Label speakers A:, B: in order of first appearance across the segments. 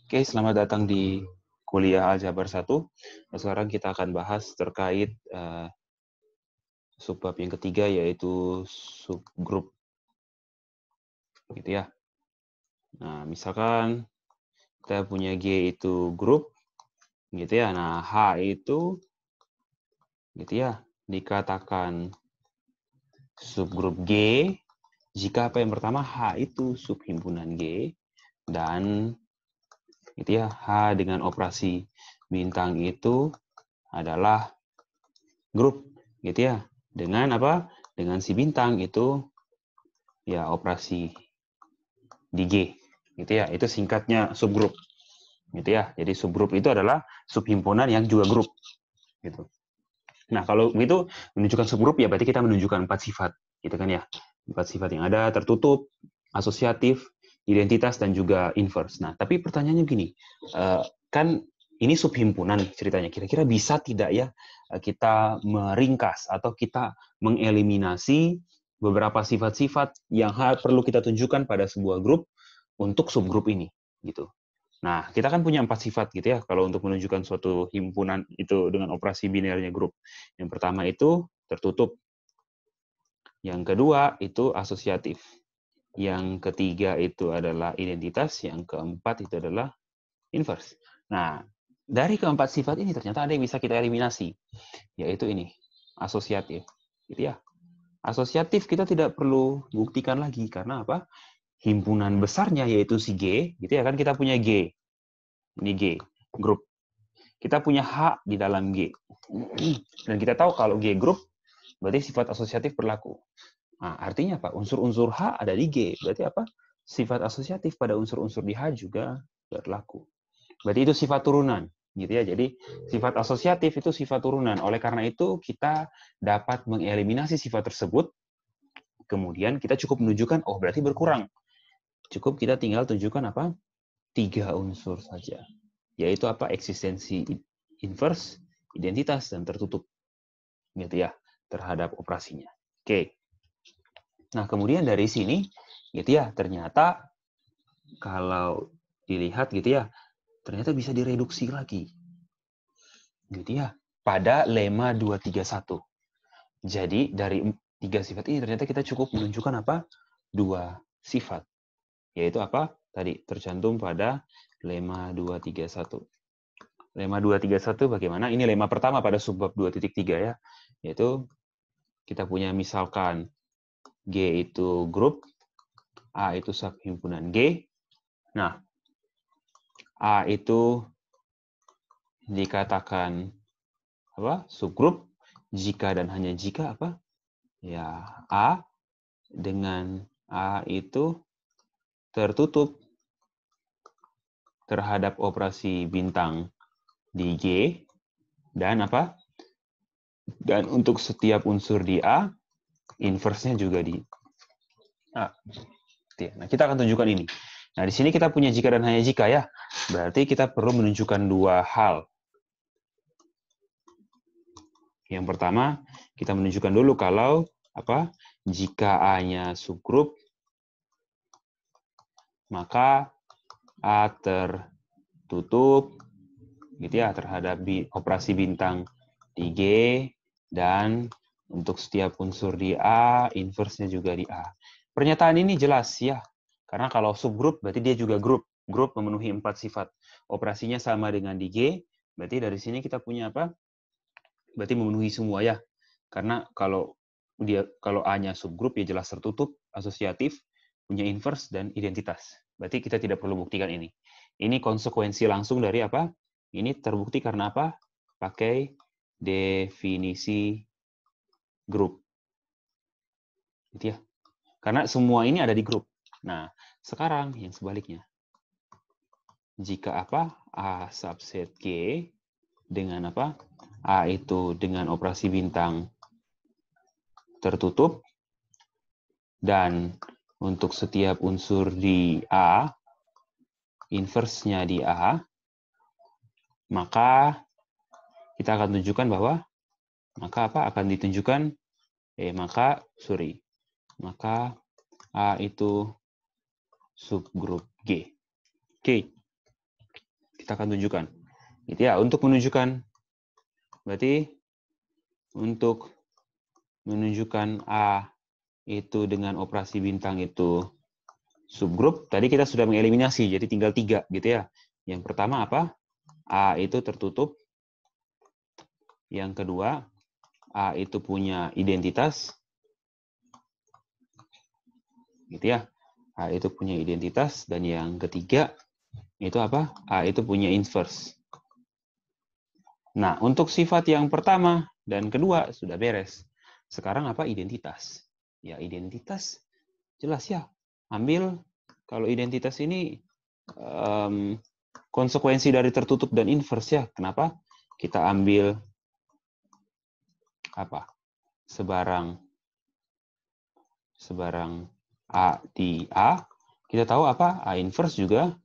A: Oke, selamat datang di kuliah Aljabar 1. Sekarang kita akan bahas terkait subbab yang ketiga, yaitu subgrup. Gitu ya. Nah, misalkan kita punya G itu grup, gitu ya. Nah, H itu, gitu ya, dikatakan subgrup G jika apa yang pertama H itu subhimpunan G dan gitu ya, H dengan operasi bintang itu adalah grup, gitu ya. Dengan apa? Dengan si bintang itu ya operasi di G, gitu ya. Itu singkatnya subgrup, gitu ya. Jadi subgrup itu adalah subhimpunan yang juga grup, gitu. Nah, kalau begitu menunjukkan subgrup ya berarti kita menunjukkan 4 sifat, gitu kan ya. 4 sifat yang ada: tertutup, asosiatif, identitas, dan juga inverse. Nah, tapi pertanyaannya gini, kan ini subhimpunan ceritanya. Kira-kira bisa tidak ya kita meringkas atau kita mengeliminasi beberapa sifat-sifat yang perlu kita tunjukkan pada sebuah grup untuk subgrup ini, gitu. Nah, kita kan punya 4 sifat gitu ya, kalau untuk menunjukkan suatu himpunan itu dengan operasi binernya grup. Yang pertama itu tertutup. Yang kedua itu asosiatif. Yang ketiga itu adalah identitas. Yang keempat itu adalah inverse. Nah, dari keempat sifat ini ternyata ada yang bisa kita eliminasi, yaitu ini, asosiatif. Gitu ya. Asosiatif kita tidak perlu buktikan lagi, karena apa? Himpunan besarnya yaitu si G, gitu ya kan, kita punya G. Ini G, grup. Kita punya H di dalam G. Dan kita tahu kalau G grup, berarti sifat asosiatif berlaku. Nah, artinya apa? Unsur-unsur H ada di G. Berarti apa? Sifat asosiatif pada unsur-unsur di H juga berlaku. Berarti itu sifat turunan, gitu ya. Jadi sifat asosiatif itu sifat turunan. Oleh karena itu kita dapat mengeliminasi sifat tersebut. Kemudian kita cukup menunjukkan, oh berarti berkurang. Cukup kita tinggal tunjukkan apa? 3 unsur saja. Yaitu apa? Eksistensi inverse, identitas, dan tertutup. Gitu ya, terhadap operasinya. Oke. Nah, kemudian dari sini, gitu ya, ternyata kalau dilihat gitu ya, ternyata bisa direduksi lagi. Gitu ya, pada lemma 231. Jadi dari 3 sifat ini ternyata kita cukup menunjukkan apa? 2 sifat. Yaitu apa? Tadi tercantum pada lemma 231. Lemma 231 bagaimana? Ini lemma pertama pada subbab 2.3 ya. Yaitu kita punya misalkan G itu grup, A itu subhimpunan G. Nah, A itu dikatakan apa? Subgrup jika dan hanya jika apa? Ya, A dengan A itu tertutup terhadap operasi bintang di G dan apa? Dan untuk setiap unsur di A, inverse-nya juga di A. Nah, kita akan tunjukkan ini. Nah, di sini kita punya jika dan hanya jika ya. Berarti kita perlu menunjukkan 2 hal. Yang pertama, kita menunjukkan dulu kalau apa? Jika A-nya subgrup, maka A tertutup gitu ya terhadap operasi bintang di G dan untuk setiap unsur di A, inverse-nya juga di A. Pernyataan ini jelas ya. Karena kalau subgrup berarti dia juga grup. Grup memenuhi 4 sifat. Operasinya sama dengan di G, berarti dari sini kita punya apa? Berarti memenuhi semua ya. Karena kalau A-nya subgrup ya jelas tertutup, asosiatif, punya inverse dan identitas. Berarti kita tidak perlu buktikan ini. Ini konsekuensi langsung dari apa? Ini terbukti karena apa? Pakai definisi grup. Gitu ya. Karena semua ini ada di grup. Nah, sekarang yang sebaliknya. Jika apa? A subset G dengan apa? A itu dengan operasi bintang tertutup dan untuk setiap unsur di A, inverse-nya di A, maka kita akan tunjukkan bahwa maka apa akan ditunjukkan maka A itu subgrup G. Oke. kita akan tunjukkan. Gitu ya, untuk menunjukkan, berarti untuk menunjukkan A itu dengan operasi bintang itu subgrup, tadi kita sudah mengeliminasi, jadi tinggal 3 gitu ya. Yang pertama apa? A itu tertutup. Yang kedua, A itu punya identitas. Gitu ya. A itu punya identitas. Dan yang ketiga, itu apa? A itu punya inverse. Nah, untuk sifat yang pertama dan kedua sudah beres. Sekarang apa? Identitas. Ya, identitas jelas ya. Ambil, kalau identitas ini konsekuensi dari tertutup dan inverse ya. Kenapa? Kita ambil apa? Sebarang A di A. Kita tahu apa? A inverse juga.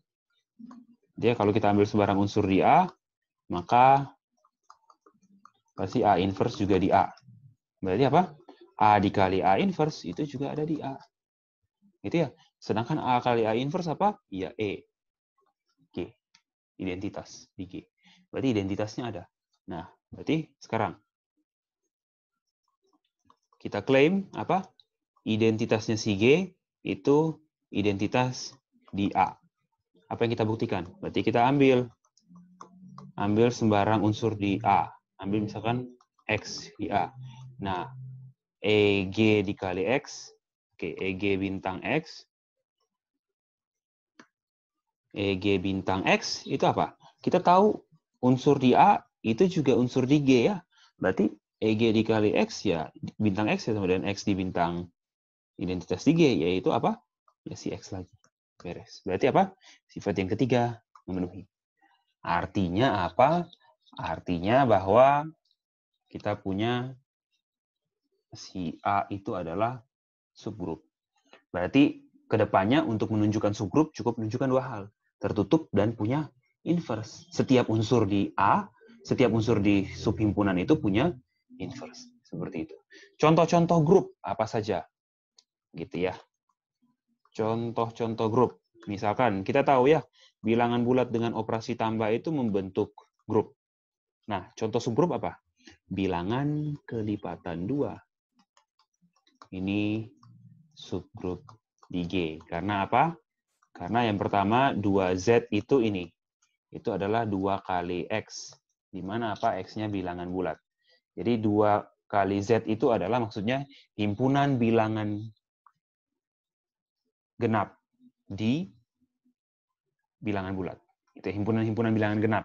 A: Dia kalau kita ambil sebarang unsur di A, maka pasti A inverse juga di A. Berarti apa? A dikali A inverse itu juga ada di A. Gitu ya. Sedangkan A kali A inverse apa? Ya E. G. Identitas di G. Berarti identitasnya ada. Nah, berarti sekarang kita klaim apa? Identitasnya si G itu identitas di A. Apa yang kita buktikan? Berarti kita ambil sembarang unsur di A. Ambil misalkan X di A. Nah, EG dikali X. Oke, EG bintang X. EG bintang X itu apa? Kita tahu unsur di A itu juga unsur di G ya. Berarti EG dikali X ya bintang X ya sama dengan X di bintang identitas di G, yaitu apa? Ya si X lagi. Beres. Berarti apa? Sifat yang ketiga memenuhi. Artinya apa? Artinya bahwa kita punya si A itu adalah subgrup. Berarti kedepannya untuk menunjukkan subgrup cukup menunjukkan 2 hal. Tertutup dan punya inverse. Setiap unsur di A, setiap unsur di subhimpunan itu punya inverse. Seperti itu. Contoh-contoh grup apa saja? Gitu ya. Contoh-contoh grup. Misalkan kita tahu ya, bilangan bulat dengan operasi tambah itu membentuk grup. Nah, contoh subgrup apa? Bilangan kelipatan 2. Ini subgrup di G. Karena apa? Karena yang pertama 2Z itu ini. Itu adalah 2 kali X. Di mana apa? X-nya bilangan bulat. Jadi 2 kali Z itu adalah maksudnya himpunan bilangan genap di bilangan bulat. Itu himpunan-himpunan bilangan genap.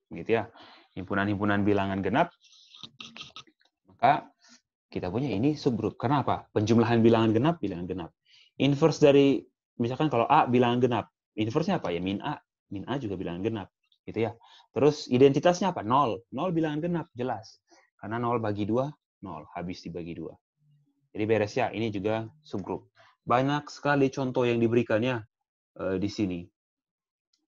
A: Gitu ya. Himpunan-himpunan bilangan genap. Maka kita punya ini subgrup. Kenapa? Penjumlahan bilangan genap. Inverse dari, misalkan kalau A bilangan genap, inverse-nya apa? Ya min A. Min A juga bilangan genap. Gitu ya. Terus identitasnya apa? 0. 0 bilangan genap, jelas. Karena 0 bagi 2, 0. Habis dibagi 2. Jadi beres ya, ini juga subgrup. Banyak sekali contoh yang diberikannya di sini.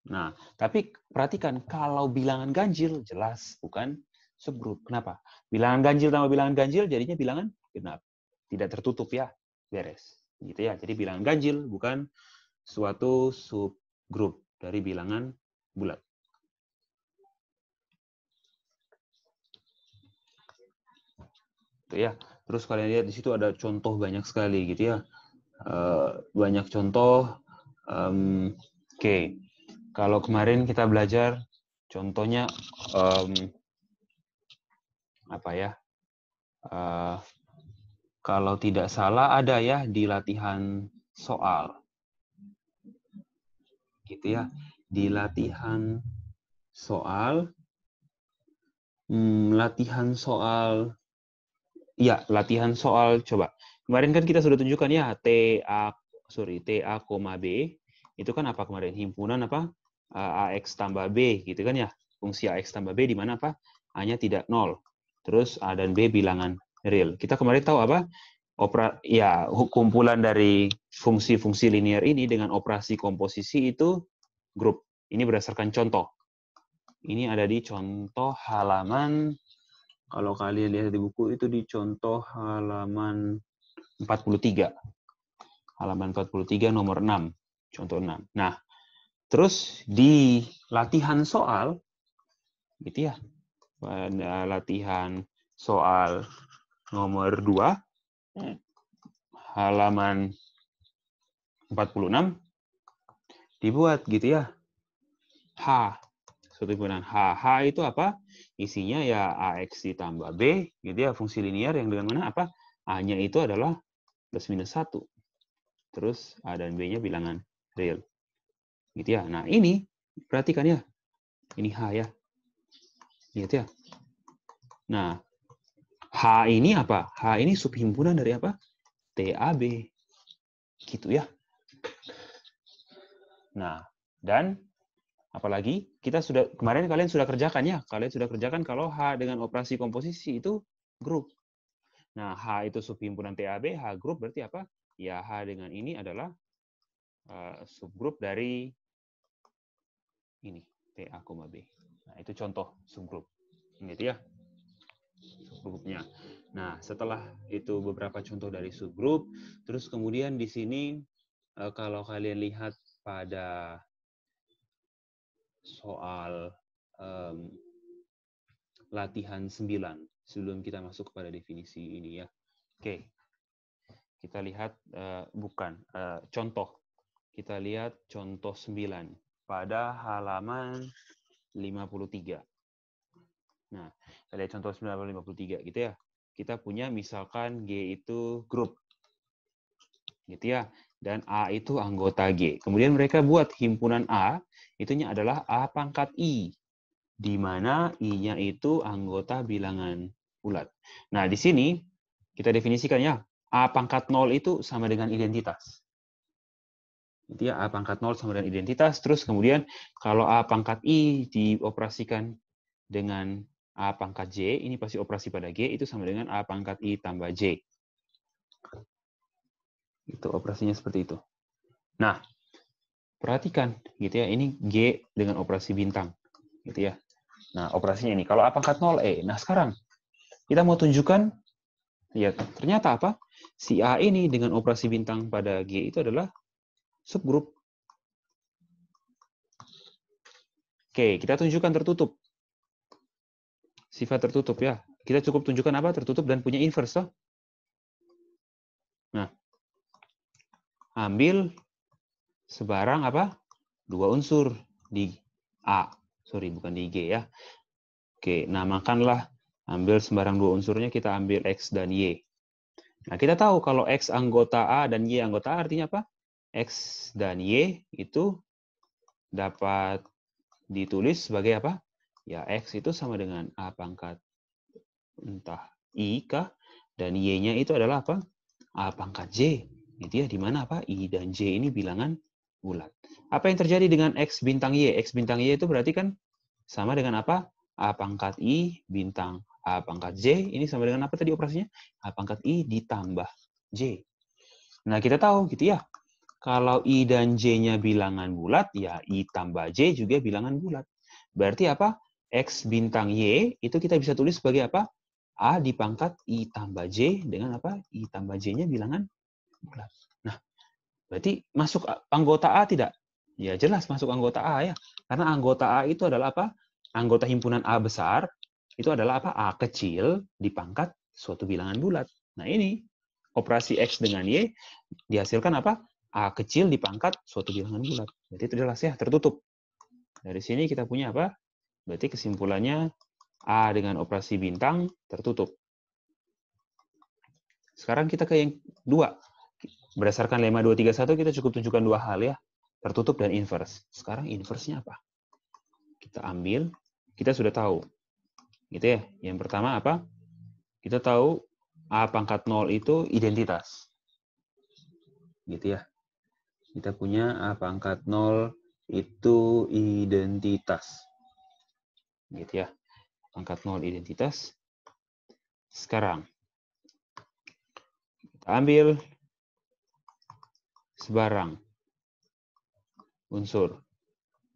A: Nah, tapi perhatikan, kalau bilangan ganjil, jelas bukan subgrup. Kenapa? Bilangan ganjil tambah bilangan ganjil jadinya bilangan genap. Tidak tertutup ya, beres. Gitu ya. Jadi bilangan ganjil bukan suatu subgrup dari bilangan bulat. Itu ya. Terus kalian lihat di situ ada contoh banyak sekali gitu ya. Banyak contoh. Oke. Kalau kemarin kita belajar contohnya apa ya? Kalau tidak salah ada ya di latihan soal. Gitu ya. Di latihan soal latihan soal coba. Kemarin kan kita sudah tunjukkan ya TA, B itu kan apa kemarin? Himpunan apa? AX tambah B gitu kan ya. Fungsi AX tambah B di mana apa? A-nya tidak 0. Terus A dan B bilangan real. Kita kemarin tahu apa? Kumpulan dari fungsi-fungsi linear ini dengan operasi komposisi itu grup. Ini berdasarkan contoh. Ini ada di contoh halaman, kalau kalian lihat di buku itu di contoh halaman 43. Halaman 43 nomor 6. Contoh 6. Nah, terus di latihan soal, gitu ya. Pada latihan soal nomor 2, halaman 46, dibuat gitu ya. H, suatu himpunan H. H itu apa? Isinya ya AX ditambah B, gitu ya, fungsi linear yang dengan mana apa? A-nya itu adalah plus minus 1. Terus A dan B-nya bilangan real. Gitu ya. Nah, ini perhatikan ya. Ini H ya. Gitu ya. Nah, H ini apa? H ini subhimpunan dari apa? TAB. Gitu ya. Nah, dan apalagi kita sudah kemarin kalian sudah kerjakan ya. Kalian sudah kerjakan kalau H dengan operasi komposisi itu grup. Nah, H itu subhimpunan TAB, H grup berarti apa? Ya, H dengan ini adalah subgrup dari ini, TA, B. Nah, itu contoh subgrup. Gitu ya. Subgrupnya. Nah, setelah itu beberapa contoh dari subgrup, terus kemudian di sini kalau kalian lihat pada soal latihan 9 sebelum kita masuk kepada definisi ini ya. Oke. Kita lihat contoh. Kita lihat contoh 9 pada halaman 53. Nah, kita lihat contoh 953 gitu ya. Kita punya misalkan G itu grup. Gitu ya. Dan A itu anggota G. Kemudian mereka buat himpunan A, itunya adalah A pangkat I. Di mana I-nya itu anggota bilangan bulat. Nah, di sini kita definisikan ya. A pangkat 0 itu sama dengan identitas. Itu ya, A pangkat 0 sama dengan identitas. Terus kemudian kalau A pangkat I dioperasikan dengan A pangkat J, ini pasti operasi pada G, itu sama dengan A pangkat I tambah J. Itu operasinya seperti itu. Nah, perhatikan gitu ya, ini G dengan operasi bintang. Gitu ya. Nah, operasinya ini. Kalau A pangkat 0, E. Nah, sekarang kita mau tunjukkan, ya ternyata apa? Si A ini dengan operasi bintang pada G itu adalah subgrup. Oke, kita tunjukkan tertutup. Sifat tertutup ya. Kita cukup tunjukkan apa? Tertutup dan punya inverse. Toh? Nah, ambil sebarang apa? 2 unsur di A. Sorry, bukan di G ya. Oke, namakanlah, ambil sembarang 2 unsurnya, kita ambil X dan Y. Nah, kita tahu kalau X anggota A dan Y anggota A artinya apa? X dan Y itu dapat ditulis sebagai apa? Ya, X itu sama dengan A pangkat entah I kah, dan Y-nya itu adalah apa? A pangkat J. Gitu ya, di mana apa? I dan J ini bilangan bulat. Apa yang terjadi dengan X bintang Y? X bintang Y itu berarti kan sama dengan apa? A pangkat I bintang A pangkat J. Ini sama dengan apa tadi operasinya? A pangkat I ditambah J. Nah, kita tahu gitu ya. Kalau I dan J-nya bilangan bulat, ya I tambah J juga bilangan bulat. Berarti apa? X bintang Y itu kita bisa tulis sebagai apa? A dipangkat I tambah J dengan apa? I tambah J-nya bilangan bulat. Nah, berarti masuk anggota A tidak? Ya jelas masuk anggota A ya. Karena anggota A itu adalah apa? Anggota himpunan A besar itu adalah apa? A kecil dipangkat suatu bilangan bulat. Nah, ini operasi X dengan Y dihasilkan apa? A kecil dipangkat suatu bilangan bulat. Berarti itu jelas ya, tertutup. Dari sini kita punya apa? Berarti kesimpulannya A dengan operasi bintang tertutup. Sekarang kita ke yang 2. Berdasarkan lemma 231 kita cukup tunjukkan 2 hal ya. Tertutup dan inverse. Sekarang inverse-nya apa? Kita ambil, kita sudah tahu. Gitu ya. Yang pertama apa? Kita tahu A pangkat 0 itu identitas. Gitu ya. Kita punya A pangkat 0 itu identitas. Gitu ya. Pangkat 0 identitas. Sekarang kita ambil sebarang unsur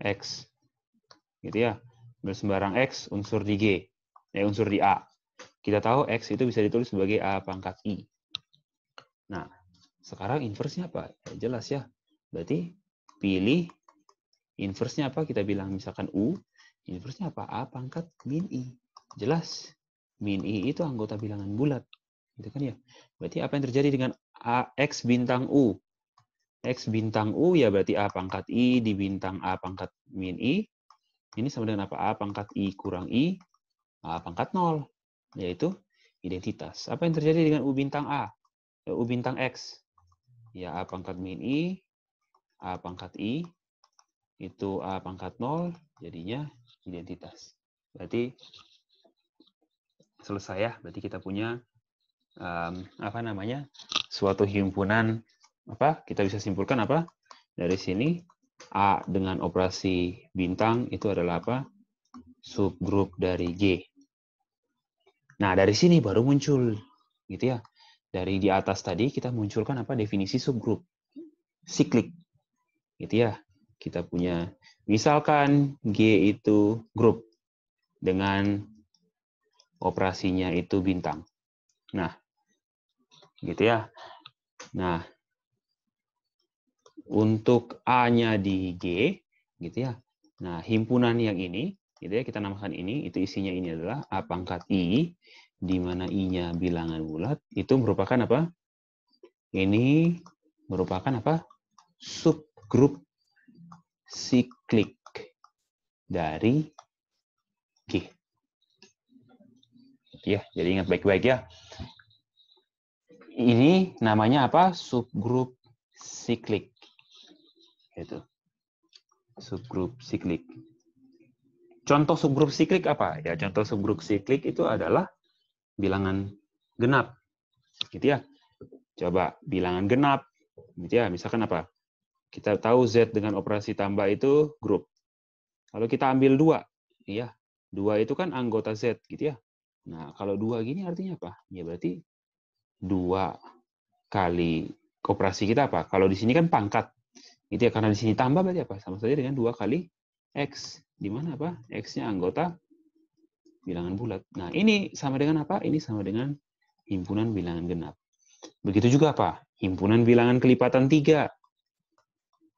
A: X. Gitu ya. Ambil sembarang X unsur di G. Unsur di A. Kita tahu X itu bisa ditulis sebagai A pangkat I. Nah, sekarang inverse-nya apa? Ya, jelas ya. Berarti pilih Inverse-nya apa? Kita bilang misalkan U. Inverse-nya apa? A pangkat min I. Jelas. Min I itu anggota bilangan bulat. Gitu kan ya? Berarti apa yang terjadi dengan X bintang U? X bintang U ya berarti A pangkat I di bintang A pangkat min I. Ini sama dengan apa? A pangkat I kurang I. A pangkat 0. Yaitu identitas. Apa yang terjadi dengan U bintang A? U bintang X. Ya A pangkat min I. A pangkat I. Itu A pangkat 0. Jadinya identitas. Berarti selesai ya. Berarti kita punya suatu himpunan kita bisa simpulkan apa dari sini A dengan operasi bintang itu adalah apa subgrup dari G. Nah dari sini baru muncul gitu ya dari di atas tadi kita munculkan apa definisi subgrup siklik gitu ya kita punya misalkan G itu grup dengan operasinya itu bintang. Nah gitu ya. Nah, untuk A-nya di G, gitu ya. Nah, himpunan yang ini, gitu ya, kita namakan ini, itu isinya ini adalah A pangkat I, di mana I-nya bilangan bulat, itu merupakan apa? Ini merupakan apa? Subgrup siklik dari G. Ya, jadi ingat baik-baik ya. Ini namanya apa? Subgrup siklik. Itu. Subgrup siklik. Contoh subgrup siklik apa? Ya, contoh subgrup siklik itu adalah bilangan genap. Gitu ya. Coba bilangan genap. Gitu ya, misalkan apa? Kita tahu Z dengan operasi tambah itu grup. Kalau kita ambil 2, ya. 2 itu kan anggota Z, gitu ya. Nah, kalau 2 gini artinya apa? Ya berarti 2 kali operasi kita apa? Kalau di sini kan pangkat. Itu ya, karena di sini tambah berarti apa? Sama saja dengan 2 kali X. Di mana apa? X-nya anggota bilangan bulat. Nah, ini sama dengan apa? Ini sama dengan himpunan bilangan genap. Begitu juga apa? Himpunan bilangan kelipatan 3.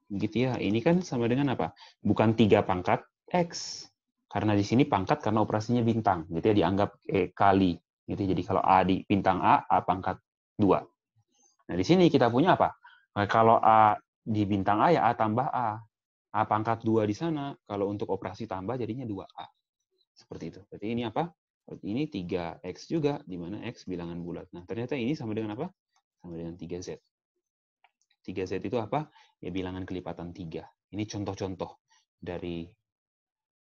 A: Gitu ya. Ini kan sama dengan apa? Bukan 3 pangkat X. Karena di sini pangkat karena operasinya bintang. Gitu ya, dianggap kali. Gitu. Jadi kalau A di bintang A pangkat 2. Nah, di sini kita punya apa? Nah, kalau A di bintang A ya A tambah A. A pangkat 2 di sana. Kalau untuk operasi tambah jadinya 2A. Seperti itu. Berarti ini apa? Berarti ini 3X juga, di mana X bilangan bulat. Nah, ternyata ini sama dengan apa? Sama dengan 3Z. 3Z itu apa? Ya bilangan kelipatan 3. Ini contoh-contoh dari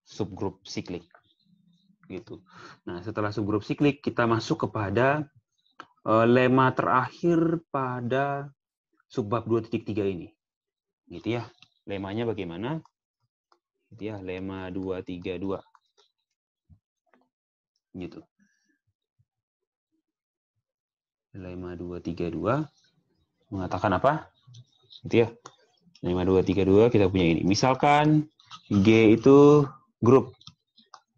A: subgrup siklik. Gitu. Nah, setelah subgrup siklik, kita masuk kepada lema terakhir pada subbab 2.3 ini. Gitu ya. Lemanya bagaimana? Gitu ya, lema 232. Gitu. Lema 232 mengatakan apa? Gitu ya. Lema 232 kita punya ini. Misalkan G itu grup.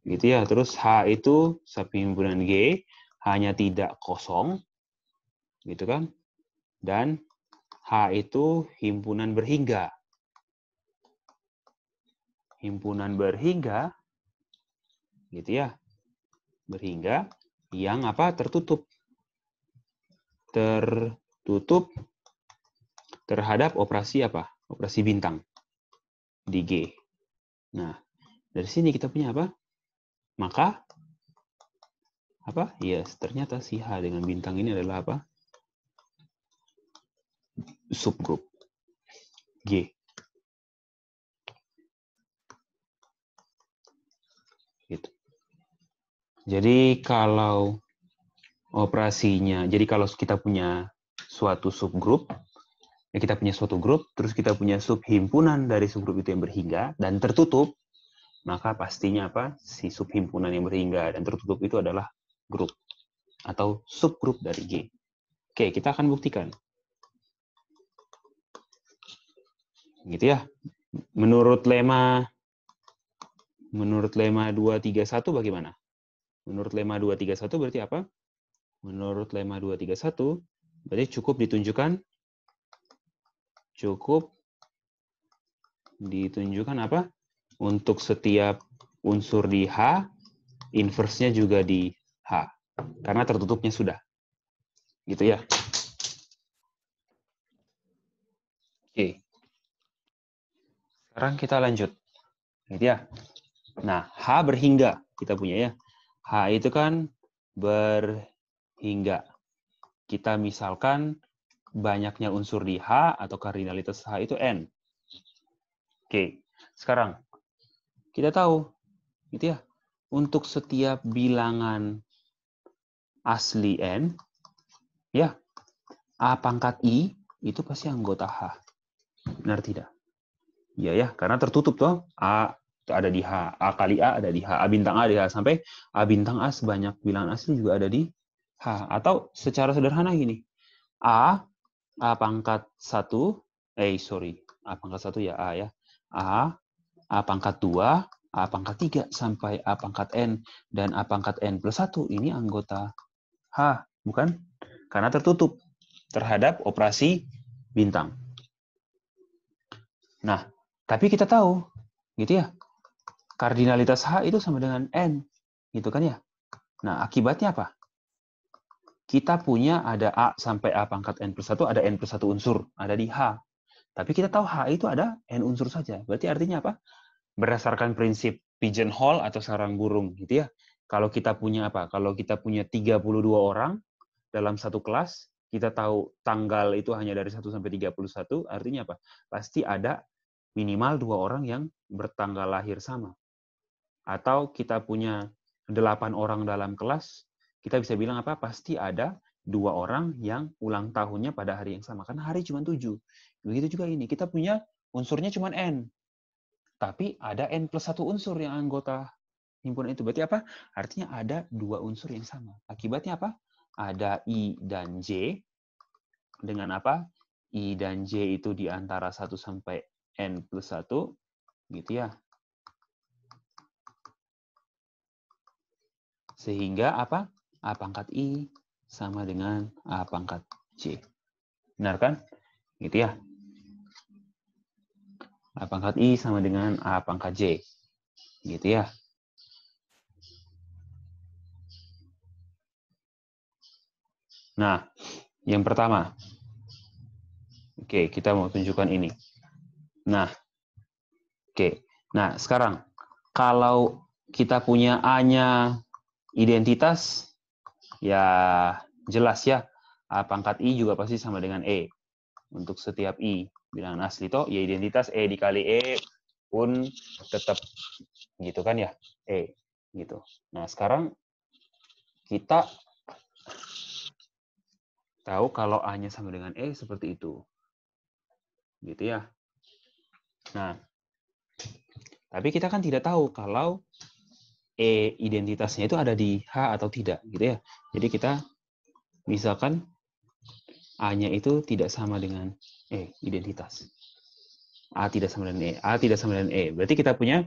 A: Gitu ya. Terus H itu subhimpunan G, hanya tidak kosong. Gitu kan? Dan H itu himpunan berhingga. Himpunan berhingga gitu ya. Berhingga yang apa? Tertutup. Tertutup terhadap operasi apa? Operasi bintang di G. Nah, dari sini kita punya apa? Maka apa? Yes, ternyata si H dengan bintang ini adalah apa? Subgrup G. Gitu. Jadi kalau operasinya, jadi kalau kita punya suatu subgrup, ya kita punya suatu grup, terus kita punya subhimpunan dari subgrup itu yang berhingga dan tertutup, maka pastinya apa? Si subhimpunan yang berhingga dan tertutup itu adalah grup atau subgrup dari G. Oke, kita akan buktikan. Gitu ya. Menurut lema 231 bagaimana? Menurut lema 231 berarti apa? Menurut lema 231 berarti cukup ditunjukkan apa? Untuk setiap unsur di H, inverse-nya juga di H. Karena tertutupnya sudah. Gitu ya. Oke. Sekarang kita lanjut. Gitu ya. Nah, H berhingga kita punya ya. H itu kan berhingga. Kita misalkan banyaknya unsur di H atau kardinalitas H itu N. Oke, sekarang kita tahu, gitu ya, untuk setiap bilangan asli N, ya, A pangkat I itu pasti anggota H. Benar tidak? Iya ya, karena tertutup tuh. A itu ada di H, A kali A ada di H, A bintang A di H, sampai A bintang A sebanyak bilangan asli juga ada di H. Atau secara sederhana gini, A pangkat 1, A pangkat 1 ya A ya. A pangkat 2, A pangkat 3, sampai A pangkat N, dan A pangkat N plus 1, ini anggota H, bukan? Karena tertutup terhadap operasi bintang. Nah, tapi kita tahu, gitu ya, kardinalitas H itu sama dengan N, gitu kan ya? Nah, akibatnya apa? Kita punya ada A sampai A pangkat N plus 1, ada N plus 1 unsur, ada di H. Tapi kita tahu H itu ada N unsur saja. Berarti artinya apa? Berdasarkan prinsip pigeonhole atau sarang burung, gitu ya. Kalau kita punya apa? Kalau kita punya 32 orang dalam satu kelas, kita tahu tanggal itu hanya dari 1 sampai 31, artinya apa? Pasti ada minimal 2 orang yang bertanggal lahir sama. Atau kita punya 8 orang dalam kelas, kita bisa bilang apa? Pasti ada 2 orang yang ulang tahunnya pada hari yang sama. Karena hari cuma 7. Begitu juga ini. Kita punya unsurnya cuma N. Tapi ada N plus 1 unsur yang anggota himpunan itu. Berarti apa? Artinya ada 2 unsur yang sama. Akibatnya apa? Ada I dan J. Dengan apa? I dan J itu di antara 1 sampai N plus 1. Gitu ya. Sehingga apa? A pangkat I sama dengan A pangkat J. Benar kan? Gitu ya. A pangkat I sama dengan A pangkat J. Gitu ya. Nah, yang pertama. Oke, kita mau tunjukkan ini. Nah, oke. Nah, sekarang kalau kita punya A-nya identitas, ya jelas ya. A pangkat I juga pasti sama dengan E. Untuk setiap I bilangan asli toh, ya identitas E dikali E pun tetap gitu kan ya, E gitu. Nah, sekarang kita tahu kalau A-nya sama dengan E seperti itu. Gitu ya. Nah, tapi kita kan tidak tahu kalau E identitasnya itu ada di H atau tidak, gitu ya. Jadi kita misalkan A-nya itu tidak sama dengan E identitas. A tidak sama dengan E. A tidak sama dengan E. Berarti kita punya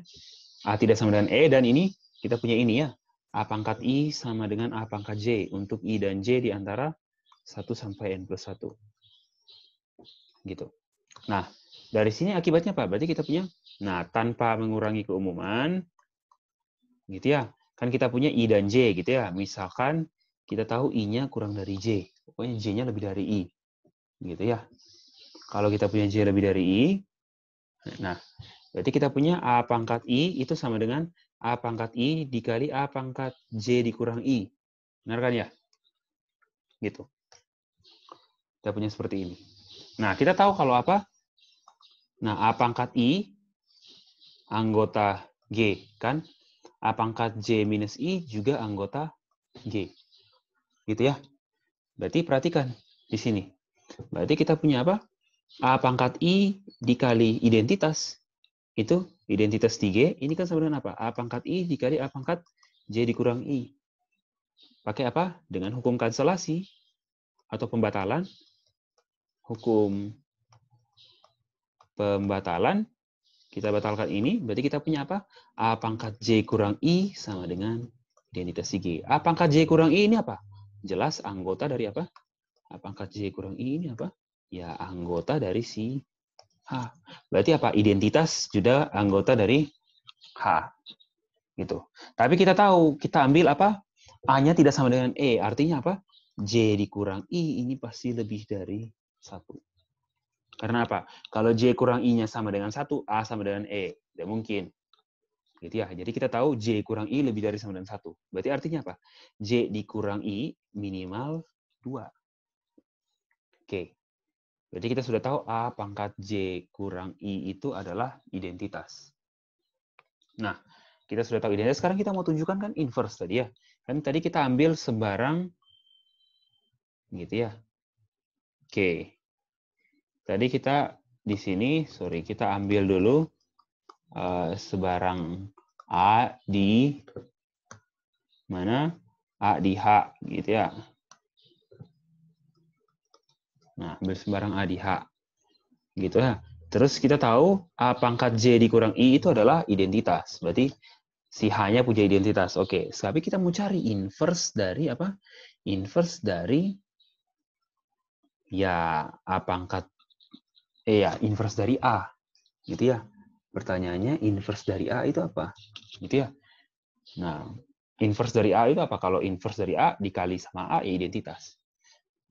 A: A tidak sama dengan E, dan ini kita punya ini ya. A pangkat I sama dengan A pangkat J. Untuk I dan J di antara 1 sampai N plus 1. Gitu. Nah, dari sini akibatnya apa? Berarti kita punya, nah tanpa mengurangi keumuman, gitu ya. Kan kita punya I dan J gitu ya. Misalkan kita tahu I-nya kurang dari J. Pokoknya J-nya lebih dari I. Gitu ya. Kalau kita punya J lebih dari I, nah, berarti kita punya A pangkat I itu sama dengan A pangkat I dikali A pangkat J dikurang I. Benar kan ya? Gitu. Kita punya seperti ini. Nah, kita tahu kalau apa? Nah, A pangkat I anggota G, kan? A pangkat J minus I juga anggota G. Gitu ya. Berarti perhatikan di sini. Berarti kita punya apa? A pangkat I dikali identitas. Itu identitas 3, ini kan sama dengan apa? A pangkat I dikali A pangkat J dikurang I. Pakai apa? Dengan hukum kanselasi atau pembatalan. Hukum pembatalan, kita batalkan ini, berarti kita punya apa? A pangkat J kurang I sama dengan identitas G. A pangkat J kurang I ini apa? Jelas anggota dari apa? A pangkat J kurang I ini apa? Ya, anggota dari si H. H. Berarti apa? Identitas juga anggota dari H. Gitu. Tapi kita tahu, kita ambil apa? A-nya tidak sama dengan E. Artinya apa? J dikurang I ini pasti lebih dari 1. Karena apa? Kalau J kurang I-nya sama dengan 1, A sama dengan E. Tidak mungkin. Gitu ya. Jadi kita tahu J kurang I lebih dari sama dengan 1. Berarti artinya apa? J dikurang I minimal 2. Oke. Jadi kita sudah tahu A pangkat J kurang I itu adalah identitas. Nah, kita sudah tahu identitas. Sekarang kita mau tunjukkan kan inverse tadi ya. Kan tadi kita ambil sebarang gitu ya. Oke. Tadi kita di sini, kita ambil dulu sebarang A di mana? A di H gitu ya. Nah, ambil sebarang A di H. Gitu ya. Terus kita tahu A pangkat J dikurang I itu adalah identitas. Berarti si H-nya punya identitas. Oke, tapi kita mau cari inverse dari apa? Inverse dari ya A pangkat inverse dari A. Gitu ya. Pertanyaannya inverse dari A itu apa? Gitu ya. Nah, inverse dari A itu apa? Kalau inverse dari A dikali sama A ya identitas.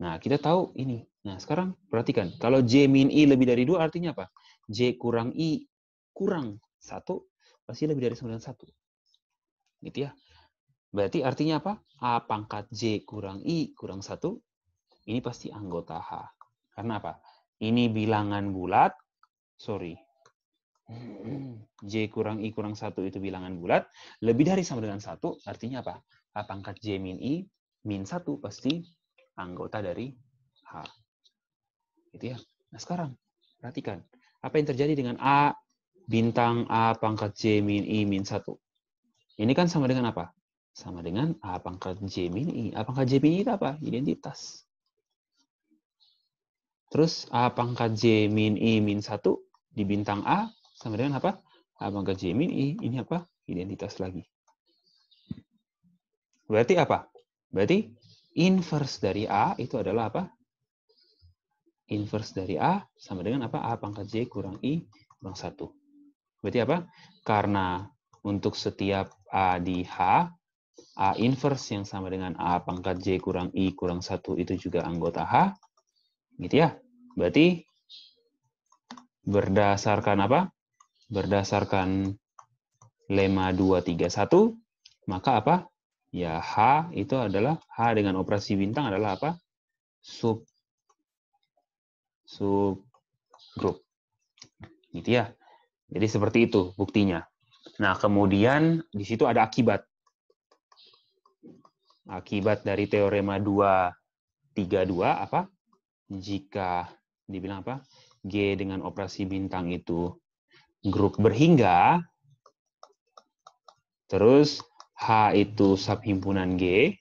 A: Nah, kita tahu ini. Nah, sekarang perhatikan. Kalau J min I lebih dari 2 artinya apa? J kurang I kurang 1 pasti lebih dari 9,1. Gitu ya. Berarti artinya apa? A pangkat J kurang I kurang 1 ini pasti anggota H. Karena apa? Ini bilangan bulat. Sorry. J kurang I kurang 1 itu bilangan bulat. Lebih dari sama dengan 1 artinya apa? A pangkat J min I min 1 pasti anggota dari H. Gitu ya. Nah sekarang, perhatikan. Apa yang terjadi dengan A bintang A pangkat J min I min 1? Ini kan sama dengan apa? Sama dengan A pangkat J min I. A pangkat J min I itu apa? Identitas. Terus A pangkat J min I min 1 di bintang A sama dengan apa? A pangkat J min I. Ini apa? Identitas lagi. Berarti apa? Berarti inverse dari A itu adalah apa? Inverse dari A sama dengan apa? A pangkat J kurang I kurang 1. Berarti apa? Karena untuk setiap A di H, A inverse yang sama dengan A pangkat J kurang I kurang 1 itu juga anggota H. Gitu ya. Berarti berdasarkan apa? Berdasarkan lemma 231, maka apa? Ya H itu adalah, H dengan operasi bintang adalah apa? Subgroup. Gitu ya. Jadi seperti itu buktinya. Nah, kemudian di situ ada akibat. Akibat dari teorema 232 apa? Jika dibilang apa? G dengan operasi bintang itu grup berhingga, terus H itu subhimpunan G,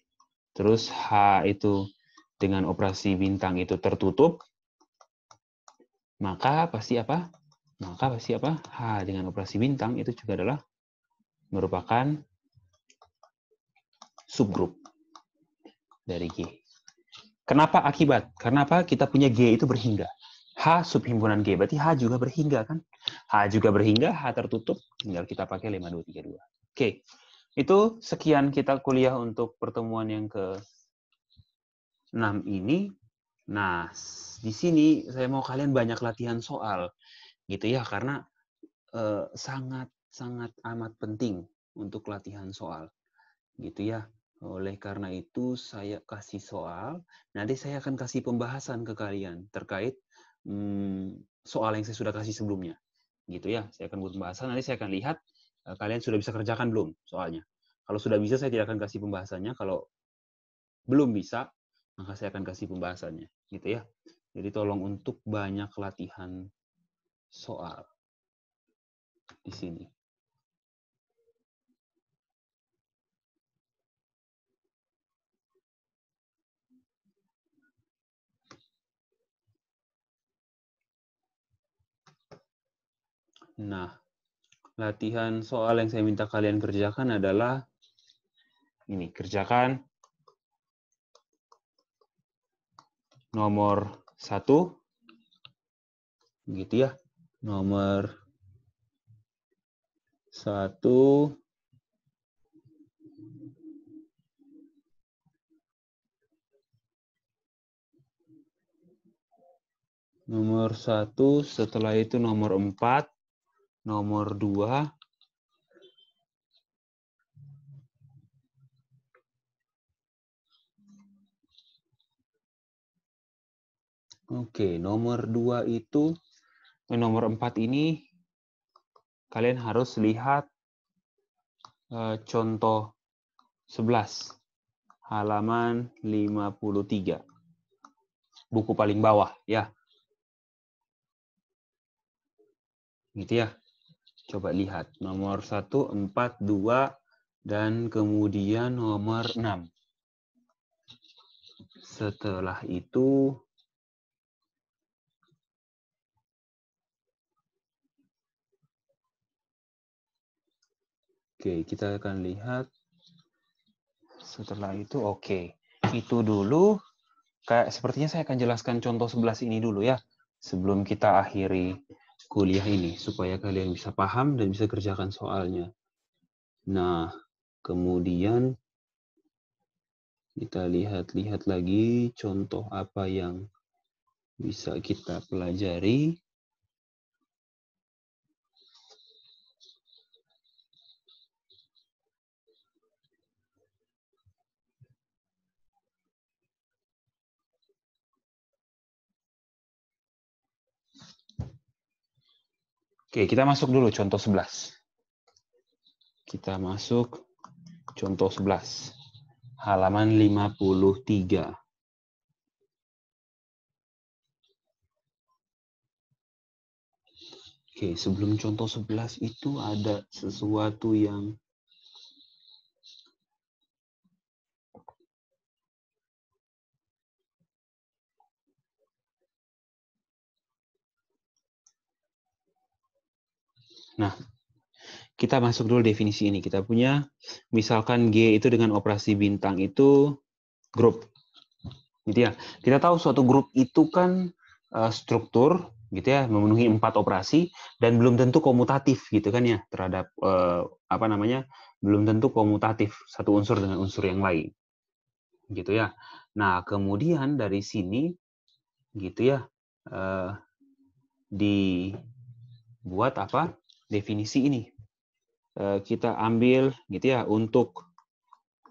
A: terus H itu dengan operasi bintang itu tertutup, maka pasti apa? Maka pasti apa? H dengan operasi bintang itu juga adalah merupakan subgrup dari G. Kenapa akibat? Karena apa? Kita punya G itu berhingga. H subhimpunan G, berarti H juga berhingga kan? H juga berhingga, H tertutup, tinggal kita pakai lemma 232. Oke, itu sekian kita kuliah untuk pertemuan yang ke-6 ini. Nah, di sini saya mau kalian banyak latihan soal, gitu ya, karena sangat amat penting untuk latihan soal, gitu ya. Oleh karena itu saya kasih soal, nanti saya akan kasih pembahasan ke kalian terkait soal yang saya sudah kasih sebelumnya, gitu ya. Saya akan buat pembahasan, nanti saya akan lihat kalian sudah bisa kerjakan belum soalnya. Kalau sudah bisa saya tidak akan kasih pembahasannya, kalau belum bisa maka saya akan kasih pembahasannya, gitu ya. Jadi tolong untuk banyak latihan soal di sini. Nah, latihan soal yang saya minta kalian kerjakan adalah ini, kerjakan nomor 1, gitu ya. nomor 1 setelah itu nomor 4, nomor 2, oke, nomor 2 itu, nomor 4 ini kalian harus lihat contoh 11, halaman 53. Buku paling bawah, ya. Gitu ya. Coba lihat, nomor 1, 4, 2, dan kemudian nomor 6. Setelah itu, oke, kita akan lihat. Setelah itu, oke. Itu dulu, sepertinya saya akan jelaskan contoh 11 ini dulu ya. Sebelum kita akhiri kuliah ini, supaya kalian bisa paham dan bisa kerjakan soalnya. Nah, kemudian kita lihat-lihat lagi contoh apa yang bisa kita pelajari. Oke, kita masuk dulu contoh 11. Kita masuk contoh 11. Halaman 53. Oke, sebelum contoh 11 itu ada sesuatu yang nah, kita masuk dulu definisi ini. Kita punya, misalkan G itu dengan operasi bintang itu grup. Gitu ya. Kita tahu suatu grup itu kan struktur, gitu ya, memenuhi 4 operasi dan belum tentu komutatif, gitu kan ya, terhadap apa namanya, belum tentu komutatif satu unsur dengan unsur yang lain. Gitu ya. Nah, kemudian dari sini, gitu ya, dibuat apa? Definisi ini. Kita ambil gitu ya, untuk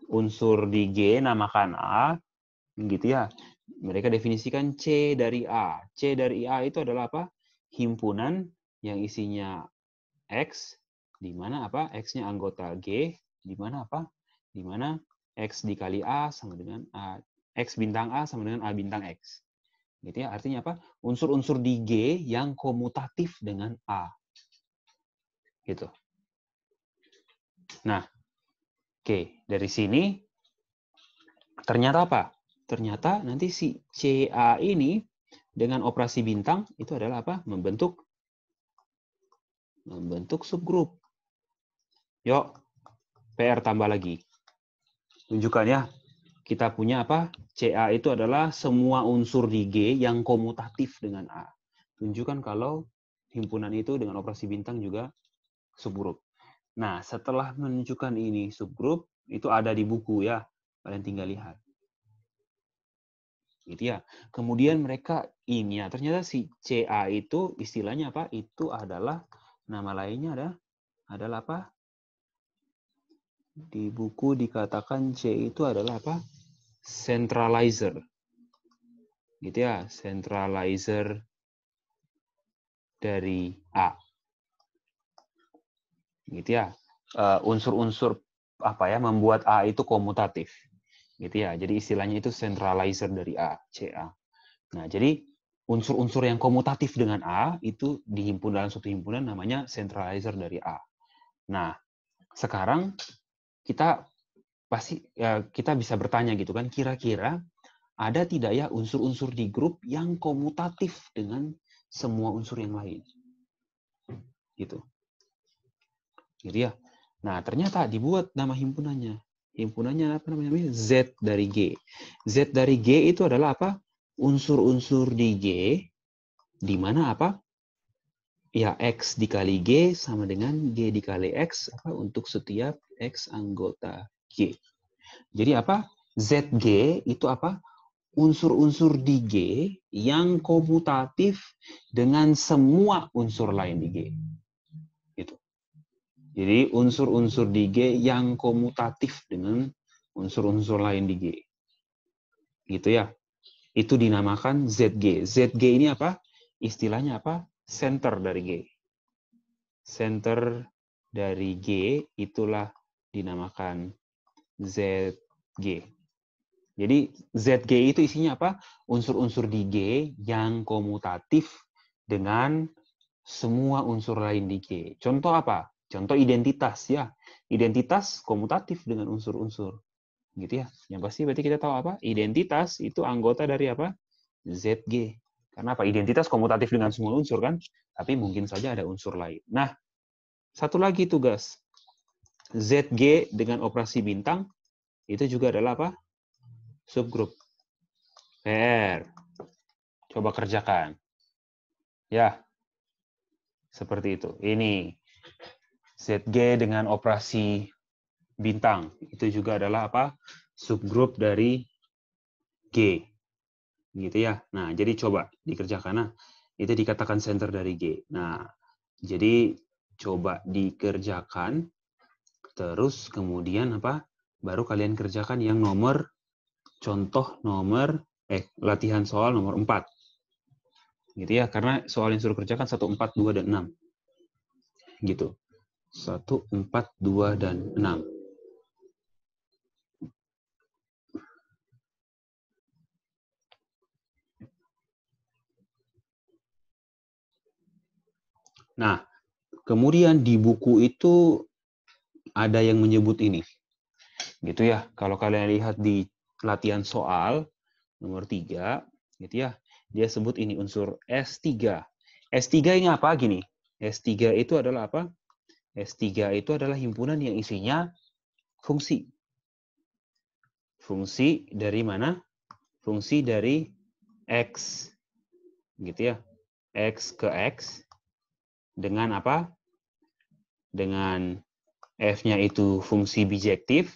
A: unsur di G namakan A, gitu ya. Mereka definisikan C dari A. C dari A itu adalah apa? Himpunan yang isinya X, di mana apa? X-nya anggota G, di mana apa? Di mana X dikali A sama dengan A. X bintang A sama dengan A bintang X. Gitu ya, artinya apa? Unsur-unsur di G yang komutatif dengan A. Gitu. Nah, oke, dari sini ternyata apa? Ternyata nanti si CA ini dengan operasi bintang itu adalah apa? Membentuk subgrup. Yuk, PR tambah lagi. Tunjukkan ya. Kita punya apa? CA itu adalah semua unsur di G yang komutatif dengan A. Tunjukkan kalau himpunan itu dengan operasi bintang juga subgrup. Nah, setelah menunjukkan ini subgrup, itu ada di buku ya. Kalian tinggal lihat. Gitu ya. Kemudian mereka ini ya, ternyata si CA itu istilahnya apa? Itu adalah, nama lainnya adalah apa? Di buku dikatakan C itu adalah apa? Centralizer. Gitu ya, centralizer dari A. Gitu ya. Unsur-unsur apa ya, membuat A itu komutatif. Gitu ya. Jadi istilahnya itu centralizer dari A, CA. Nah, jadi unsur-unsur yang komutatif dengan A itu dihimpun dalam suatu himpunan namanya centralizer dari A. Nah, sekarang kita pasti ya, kita bisa bertanya gitu kan, kira-kira ada tidak ya unsur-unsur di grup yang komutatif dengan semua unsur yang lain? Gitu. Gitu ya. Nah, ternyata dibuat nama himpunannya. Himpunannya apa namanya? Z dari G. Z dari G itu adalah apa? Unsur-unsur di G di mana apa? ya X dikali G sama dengan G dikali X apa untuk setiap X anggota G. Jadi apa? ZG itu apa? Unsur-unsur di G yang komutatif dengan semua unsur lain di G. Gitu. Jadi unsur-unsur di G yang komutatif dengan unsur-unsur lain di G. Gitu ya. Itu dinamakan ZG. ZG ini apa? Istilahnya apa? Center dari G. Center dari G itulah dinamakan ZG. Jadi ZG itu isinya apa? Unsur-unsur di G yang komutatif dengan semua unsur lain di G. Contoh apa? Contoh identitas ya. Identitas komutatif dengan unsur-unsur. Gitu ya. Yang pasti berarti kita tahu apa? Identitas itu anggota dari apa? ZG. Karena apa? Identitas komutatif dengan semua unsur kan? Tapi mungkin saja ada unsur lain. Nah, satu lagi tugas. ZG dengan operasi bintang itu juga adalah apa? Subgrup. PR. Coba kerjakan. Ya, seperti itu. Ini ZG dengan operasi bintang. Itu juga adalah apa? Subgrup dari G. Gitu ya. Nah, jadi coba dikerjakan. Nah, itu dikatakan center dari G. Nah, jadi coba dikerjakan. Terus kemudian apa? Baru kalian kerjakan yang nomor contoh nomor latihan soal nomor 4. Gitu ya, karena soal yang suruh kerjakan 1, 4, 2 dan 6. Gitu. 1, 4, 2 dan 6. Nah, kemudian di buku itu ada yang menyebut ini. Gitu ya. Kalau kalian lihat di latihan soal nomor 3, gitu ya. Dia sebut ini unsur S3. S3 ini apa gini? S3 itu adalah apa? S3 itu adalah himpunan yang isinya fungsi. Fungsi dari mana? Fungsi dari X. Gitu ya. X ke X. Dengan apa? Dengan F-nya itu fungsi bijektif.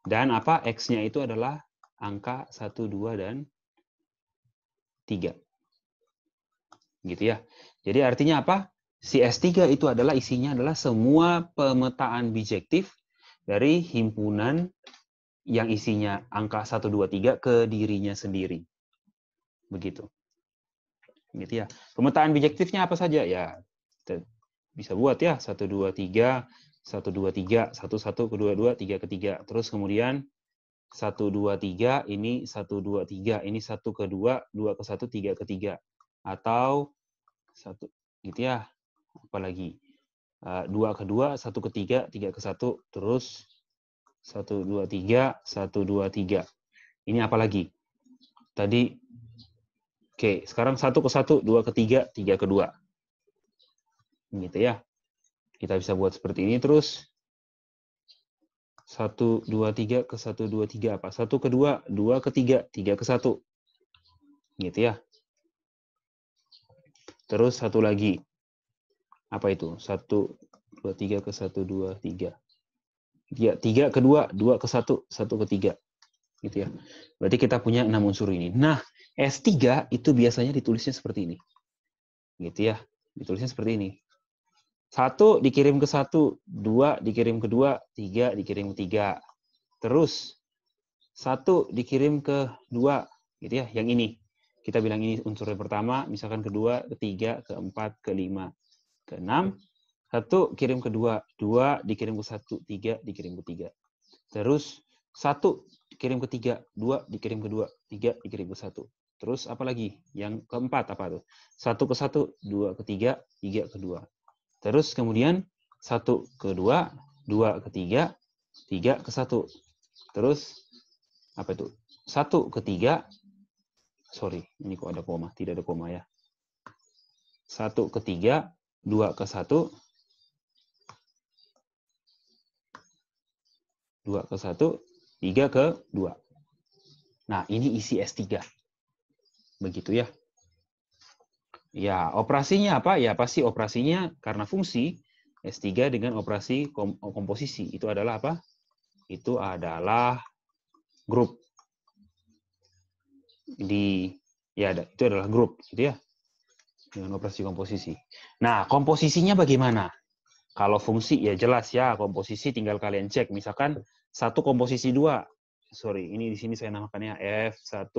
A: Dan apa? X-nya itu adalah angka 1, 2, dan 3. Gitu ya. Jadi artinya apa? Si S3 itu adalah isinya adalah semua pemetaan bijektif dari himpunan yang isinya angka 1, 2, 3 ke dirinya sendiri. Begitu. Gitu ya. Pemetaan bijektifnya apa saja? Ya, kita bisa buat ya. 1, 2, 3, 1, 2, 3, 1, 1, kedua, 2, 3, ketiga. Terus kemudian 1, 2, 3, ini 1, 2, 3, ini 1 ke 2, 2 ke 1, 3 ke 3. Atau 1, gitu ya. Apalagi 2 ke 2, 1 ke 3, 3 ke 1, terus 1, 2, 3, 1, 2, 3. Ini apa lagi? Tadi, oke, sekarang 1 ke 1, 2 ke 3, 3 ke 2. Gitu ya. Kita bisa buat seperti ini terus. 1, 2, 3 ke 1, 2, 3 apa? 1 ke 2, 2 ke 3, 3 ke 1. Gitu ya. Terus satu lagi. Apa itu? 1, 2, 3 ke 1, 2, 3. Ya, 3 ke 2, 2 ke 1, 1 ke 3. Gitu ya. Berarti kita punya 6 unsur ini. Nah, S3 itu biasanya ditulisnya seperti ini. Gitu ya. Ditulisnya seperti ini. 1 dikirim ke 1, 2 dikirim ke 2, 3 dikirim ke 3. Terus 1 dikirim ke 2, gitu ya. Yang ini. Kita bilang ini unsur yang pertama, misalkan kedua, ketiga, keempat, kelima, keenam. 1 kirim ke 2, 2 dikirim ke 1, 3 dikirim ke 3. Terus 1 dikirim ke 3, 2 dikirim ke 2, 3 dikirim ke 1. Terus apa lagi? Yang keempat apa tuh? 1 ke 1, 2 ke 3, 3 ke 2. Terus kemudian 1 ke 2, 2 ke 3, 3 ke 1. Terus apa itu? 1 ke 3, sorry, ini kok ada koma, tidak ada koma ya. 1 ke 3, 2 ke 1, 2 ke 1, 3 ke 2. Nah, ini isi S3. Begitu ya. Ya, operasinya apa? Ya, pasti operasinya karena fungsi S3 dengan operasi komposisi. Itu adalah apa? Itu adalah grup. Itu adalah grup, gitu ya. Dengan operasi komposisi. Nah, komposisinya bagaimana? Kalau fungsi, ya jelas ya, komposisi tinggal kalian cek. Misalkan satu komposisi 2. Sorry, ini di sini saya namakannya F1,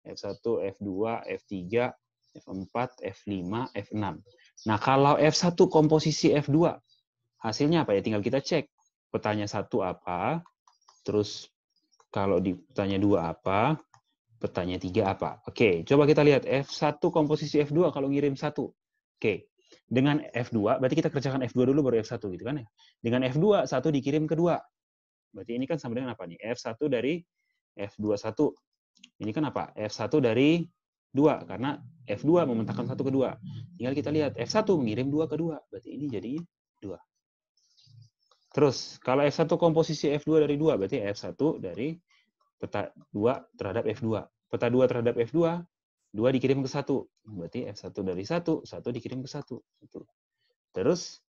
A: F1, F2, F3, F4, F5, F6. Nah, kalau F1 komposisi F2, hasilnya apa ya? Tinggal kita cek. Petanya 1 apa, terus kalau di petanya 2 apa, petanya 3 apa. Oke, coba kita lihat F1 komposisi F2 kalau ngirim 1. Oke, dengan F2, berarti kita kerjakan F2 dulu baru F1 gitu kan ya. Dengan F2, 1 dikirim ke 2. Berarti ini kan sama dengan apa nih? F1 dari F21. Ini kan apa? F1 dari 2, karena F2 mementahkan 1 ke 2. Tinggal kita lihat, F1 mengirim 2 ke 2. Berarti ini jadi 2. Terus, kalau F1 komposisi F2 dari 2, berarti F1 dari peta 2 terhadap F2. Peta 2 terhadap F2, 2 dikirim ke 1. Berarti F1 dari 1, 1 dikirim ke 1. Terus,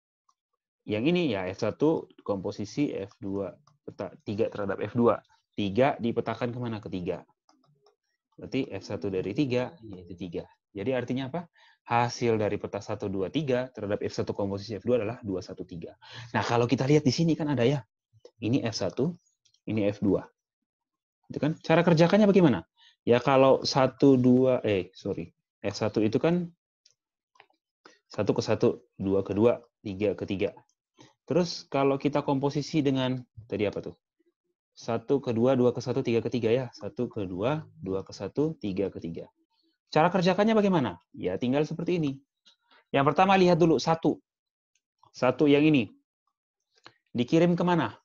A: yang ini ya F1 komposisi F2. Peta 3 terhadap F2. 3 dipetakan kemana? Ke 3. Berarti F1 dari 3, yaitu 3. Jadi artinya apa? Hasil dari peta 1, 2, 3 terhadap F1 komposisi F2 adalah 2, 1, 3. Nah, kalau kita lihat di sini kan ada ya. Ini F1, ini F2. Itu kan cara kerjakannya bagaimana? Ya kalau 1, 2, F1 itu kan 1 ke 1, 2 ke 2, 3 ke 3. Terus kalau kita komposisi dengan, tadi apa tuh? 1 ke 2, 2 ke 1, 3 ke 3 ya. 1 ke 2, 2 ke 1, 3 ke 3. Cara kerjakannya bagaimana? Ya tinggal seperti ini. Yang pertama lihat dulu 1. 1 yang ini. Dikirim kemana?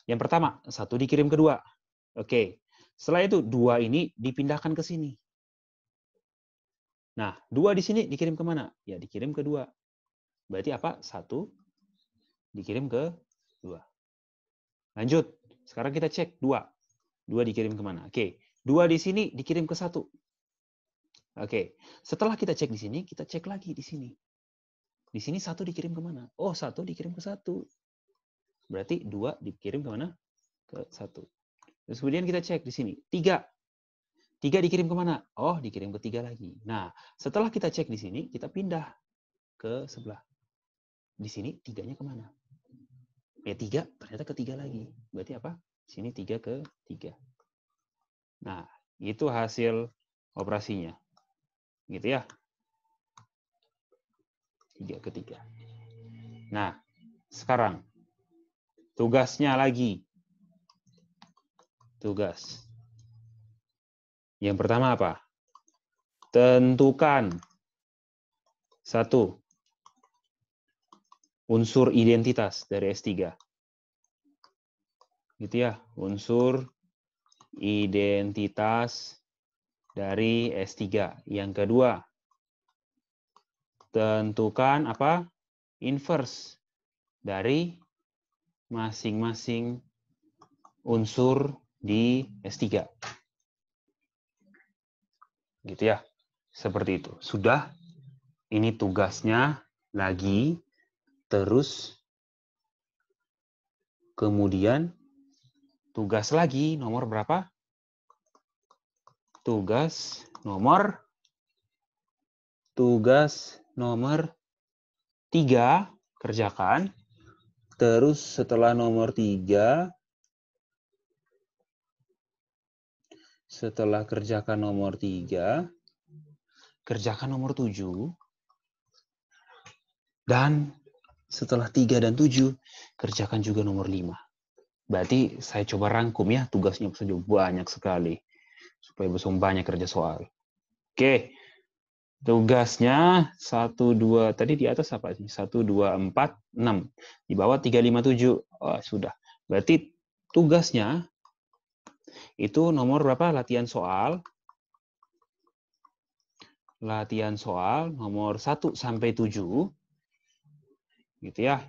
A: Yang pertama, 1 dikirim ke 2. Oke. Setelah itu 2 ini dipindahkan ke sini. Nah, 2 di sini dikirim kemana? Ya dikirim ke 2. Berarti apa? 1 dikirim ke 2. Lanjut. Sekarang kita cek 2. 2 dikirim kemana? Oke. 2 di sini dikirim ke 1. Oke. Setelah kita cek di sini, kita cek lagi di sini. Di sini 1 dikirim kemana? Oh, 1 dikirim ke 1. Berarti 2 dikirim kemana? Ke 1. Terus kemudian kita cek di sini. 3. 3 dikirim kemana? Oh, dikirim ke 3 lagi. Nah, setelah kita cek di sini, kita pindah ke sebelah. Di sini 3-nya kemana? Ya 3, ternyata ke 3 lagi. Berarti apa? Sini 3 ke 3. Nah, itu hasil operasinya. Gitu ya. 3 ke 3. Nah, sekarang tugasnya lagi. Tugas. Yang pertama apa? Tentukan 1. Unsur identitas dari S3. Gitu ya, unsur identitas dari S3. Yang kedua, tentukan apa? Inverse dari masing-masing unsur di S3. Gitu ya. Seperti itu. Sudah. Ini tugasnya lagi. Terus kemudian tugas lagi nomor berapa? Tugas nomor 3 kerjakan. Terus setelah nomor 3, setelah kerjakan nomor 3, kerjakan nomor 7. Dan setelah 3 dan 7, kerjakan juga nomor 5. Berarti saya coba rangkum ya, tugasnya saja banyak sekali. Supaya besok banyak kerja soal. Oke, tugasnya 1, 2, tadi di atas apa sih? 1, 2, 4, 6. Di bawah 3, 5, 7. Oh, sudah. Berarti tugasnya itu nomor berapa? Latihan soal. Latihan soal nomor 1 sampai 7. Gitu ya.